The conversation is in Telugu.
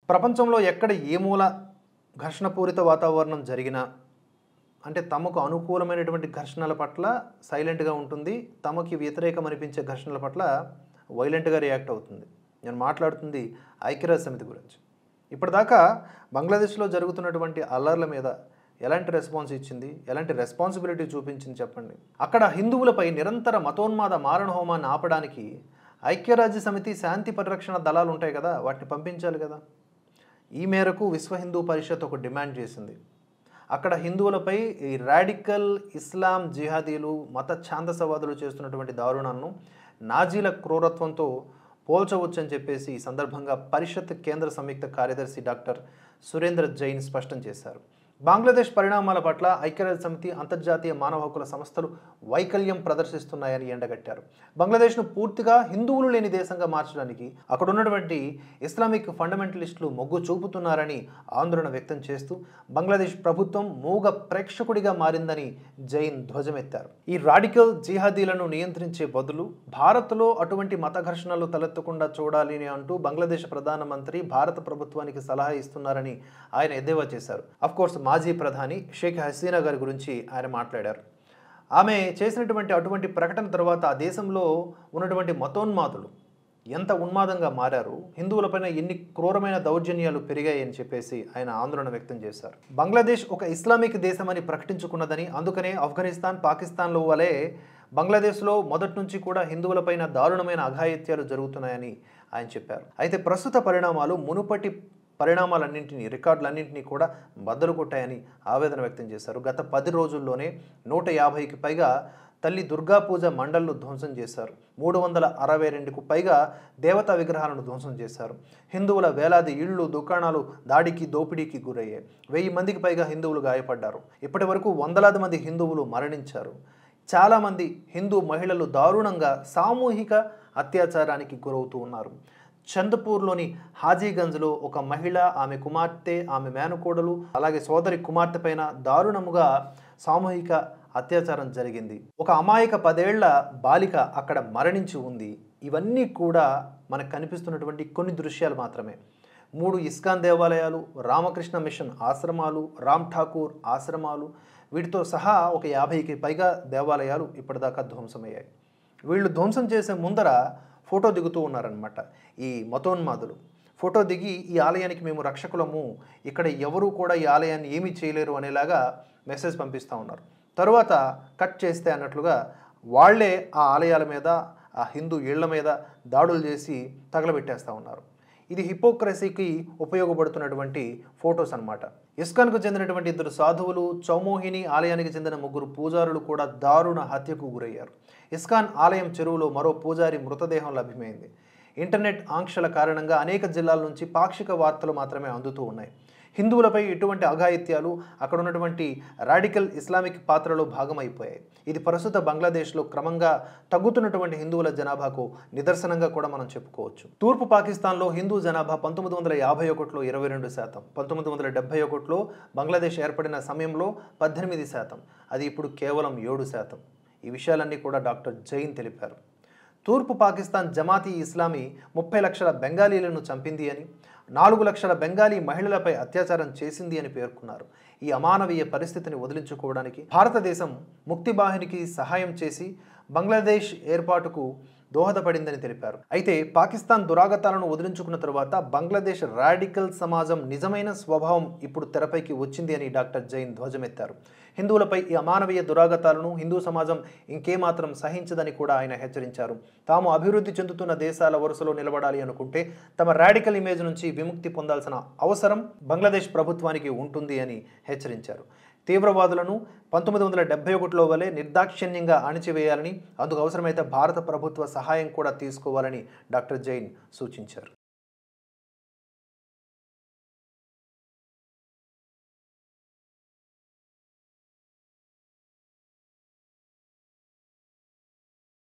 ప్రపంచంలో ఎక్కడ ఏ మూల ఘర్షణపూరిత వాతావరణం జరిగినా అంటే తమకు అనుకూలమైనటువంటి ఘర్షణల పట్ల సైలెంట్గా ఉంటుంది, తమకి వ్యతిరేకం అనిపించే ఘర్షణల పట్ల వైలెంట్గా రియాక్ట్ అవుతుంది. నేను మాట్లాడుతుంది ఐక్యరాజ్య సమితి గురించి. ఇప్పటిదాకా బంగ్లాదేశ్లో జరుగుతున్నటువంటి అల్లర్ల మీద ఎలాంటి రెస్పాన్స్ ఇచ్చింది, ఎలాంటి రెస్పాన్సిబిలిటీ చూపించింది చెప్పండి. అక్కడ హిందువులపై నిరంతర మతోన్మాద మారణహోమాన్ని ఆపడానికి ఐక్యరాజ్య సమితి శాంతి పరిరక్షణ దళాలు ఉంటాయి కదా, వాటిని పంపించాలి కదా. ఈ మేరకు విశ్వ హిందూ పరిషత్ ఒక డిమాండ్ చేసింది. అక్కడ హిందువులపై ఈ రాడికల్ ఇస్లాం జిహాదీలు మత ఛాందసవాదులు చేస్తున్నటువంటి దారుణాలను నాజీల క్రూరత్వంతో పోల్చవచ్చని చెప్పేసి ఈ సందర్భంగా పరిషత్ కేంద్ర సంయుక్త కార్యదర్శి డాక్టర్ సురేంద్ర జైన్ స్పష్టం చేశారు. బంగ్లాదేశ్ పరిణామాల పట్ల ఐక్యరాజ్య సమితి, అంతర్జాతీయ మానవ హక్కుల సంస్థలు వైకల్యం ప్రదర్శిస్తున్నాయని ఎండగట్టారు. బంగ్లాదేశ్ను పూర్తిగా హిందువులు లేని దేశంగా మార్చడానికి అక్కడ ఉన్నటువంటి ఇస్లామిక్ ఫండమెంటలిస్టులు మొగ్గు చూపుతున్నారని ఆందోళన వ్యక్తం చేస్తూ బంగ్లాదేశ్ ప్రభుత్వం మూగ ప్రేక్షకుడిగా మారిందని జైన్ ధ్వజమెత్తారు. ఈ రాడికల్ జిహాదీలను నియంత్రించే బదులు భారత్లో అటువంటి మత ఘర్షణలు తలెత్తకుండా చూడాలి అంటూ బంగ్లాదేశ్ ప్రధానమంత్రి భారత ప్రభుత్వానికి సలహా ఇస్తున్నారని ఆయన ఎద్దేవా చేశారు. అఫ్కోర్స్ మాజీ ప్రధాని షేక్ హసీనా గారి గురించి ఆయన మాట్లాడారు. ఆమె చేసినటువంటి అటువంటి ప్రకటన తర్వాత ఆ దేశంలో ఉన్నటువంటి మతోన్మాదులు ఎంత ఉన్మాదంగా మారారు, హిందువులపైన ఎన్ని క్రూరమైన దౌర్జన్యాలు పెరిగాయని చెప్పేసి ఆయన ఆందోళన వ్యక్తం చేశారు. బంగ్లాదేశ్ ఒక ఇస్లామిక్ దేశమని ప్రకటించుకున్నదని, అందుకనే ఆఫ్ఘనిస్తాన్, పాకిస్తాన్లో వలె బంగ్లాదేశ్లో మొదటి నుంచి కూడా హిందువులపైన దారుణమైన అఘాయిత్యాలు జరుగుతున్నాయని ఆయన చెప్పారు. అయితే ప్రస్తుత పరిణామాలు మునుపటి పరిణామాలన్నింటినీ, రికార్డులన్నింటినీ కూడా బద్దలు కొట్టాయని ఆవేదన వ్యక్తం చేశారు. గత 10 రోజుల్లోనే 150కి పైగా తల్లి దుర్గా పూజ మండళ్లు ధ్వంసం చేశారు. 362కు పైగా దేవతా విగ్రహాలను ధ్వంసం చేశారు. హిందువుల వేలాది ఇళ్లు, దుకాణాలు దాడికి, దోపిడీకి గురయ్యాయి. 1000 మందికి పైగా హిందువులు గాయపడ్డారు. ఇప్పటి వరకు వందలాది మంది హిందువులు మరణించారు. చాలామంది హిందూ మహిళలు దారుణంగా సామూహిక అత్యాచారానికి గురవుతూ ఉన్నారు. చంద్పూర్లోని హాజీగంజ్లో ఒక మహిళ, ఆమె కుమార్తె, ఆమె మేనకోడలు, అలాగే సోదరి కుమార్తె పైన దారుణముగా సామూహిక అత్యాచారం జరిగింది. ఒక అమాయక 10 ఏళ్ల బాలిక అక్కడ మరణించి ఉంది. ఇవన్నీ కూడా మనకు కనిపిస్తున్నటువంటి కొన్ని దృశ్యాలు మాత్రమే. 3 ఇస్కాన్ దేవాలయాలు, రామకృష్ణ మిషన్ ఆశ్రమాలు, రామ్ ఠాకూర్ ఆశ్రమాలు, వీటితో సహా ఒక 50కి పైగా దేవాలయాలు ఇప్పటిదాకా ధ్వంసమయ్యాయి. వీళ్ళు ధ్వంసం చేసే ముందర ఫోటో దిగుతూ ఉన్నారనమాట. ఈ మతోన్మాదులు ఫోటో దిగి ఈ ఆలయానికి మేము రక్షకులము, ఇక్కడ ఎవరు కూడా ఈ ఆలయాన్ని ఏమీ చేయలేరు అనేలాగా మెసేజ్ పంపిస్తూ ఉన్నారు. తరువాత కట్ చేస్తే అన్నట్లుగా వాళ్లే ఆ ఆలయాల మీద, ఆ హిందూ ఇళ్ల మీద దాడులు చేసి తగలబెట్టేస్తూ ఉన్నారు. ఇది హిపోక్రసీకి ఉపయోగపడుతున్నటువంటి ఫొటోస్ అన్నమాట. ఇస్కాన్కు చెందినటువంటి 2 సాధువులు, చౌమోహిని ఆలయానికి చెందిన 3 పూజారులు కూడా దారుణ హత్యకు గురయ్యారు. ఇస్కాన్ ఆలయం చెరువులో మరో పూజారి మృతదేహం లభ్యమైంది. ఇంటర్నెట్ ఆంక్షల కారణంగా అనేక జిల్లాల నుంచి పాక్షిక వార్తలు మాత్రమే అందుతూ ఉన్నాయి. హిందువులపై ఇటువంటి అఘాయిత్యాలు అక్కడ ఉన్నటువంటి రాడికల్ ఇస్లామిక్ పాత్రలో భాగమైపోయాయి. ఇది ప్రస్తుత బంగ్లాదేశ్లో క్రమంగా తగ్గుతున్నటువంటి హిందువుల జనాభాకు నిదర్శనంగా కూడా మనం చెప్పుకోవచ్చు. తూర్పు పాకిస్తాన్లో హిందూ జనాభా 1951లో 22%, 1971లో బంగ్లాదేశ్ ఏర్పడిన సమయంలో 18%, అది ఇప్పుడు కేవలం 7%. ఈ విషయాలన్నీ కూడా డాక్టర్ జైన్ తెలిపారు. తూర్పు పాకిస్తాన్ జమాతీ ఇస్లామీ 30 లక్షల బెంగాలీలను చంపింది అని, 4 లక్షల బెంగాలీ మహిళలపై అత్యాచారం చేసింది అని పేర్కొన్నారు. ఈ అమానవీయ పరిస్థితిని వదిలించుకోవడానికి భారతదేశం ముక్తిబాహినికి సహాయం చేసి బంగ్లాదేశ్ ఏర్పాటుకు దోహదపడిందని తెలిపారు. అయితే పాకిస్తాన్ దురాగతాలను వదిలించుకున్న తర్వాత బంగ్లాదేశ్ రాడికల్ సమాజం నిజమైన స్వభావం ఇప్పుడు తెరపైకి వచ్చింది అని డాక్టర్ జైన్ ధ్వజమెత్తారు. హిందువులపై ఈ అమానవీయ దురాగతాలను హిందూ సమాజం ఇంకేమాత్రం సహించదని కూడా ఆయన హెచ్చరించారు. తాము అభివృద్ధి చెందుతున్న దేశాల వరుసలో నిలబడాలి అనుకుంటే తమ రాడికల్ ఇమేజ్ నుంచి విముక్తి పొందాల్సిన అవసరం బంగ్లాదేశ్ ప్రభుత్వానికి ఉంటుంది అని హెచ్చరించారు. తీవ్రవాదులను 1971లో వలె నిర్దాక్షిణ్యంగా అణిచివేయాలని, అందుకు అవసరమైతే భారత ప్రభుత్వ సహాయం కూడా తీసుకోవాలని డాక్టర్ జైన్ సూచించారు.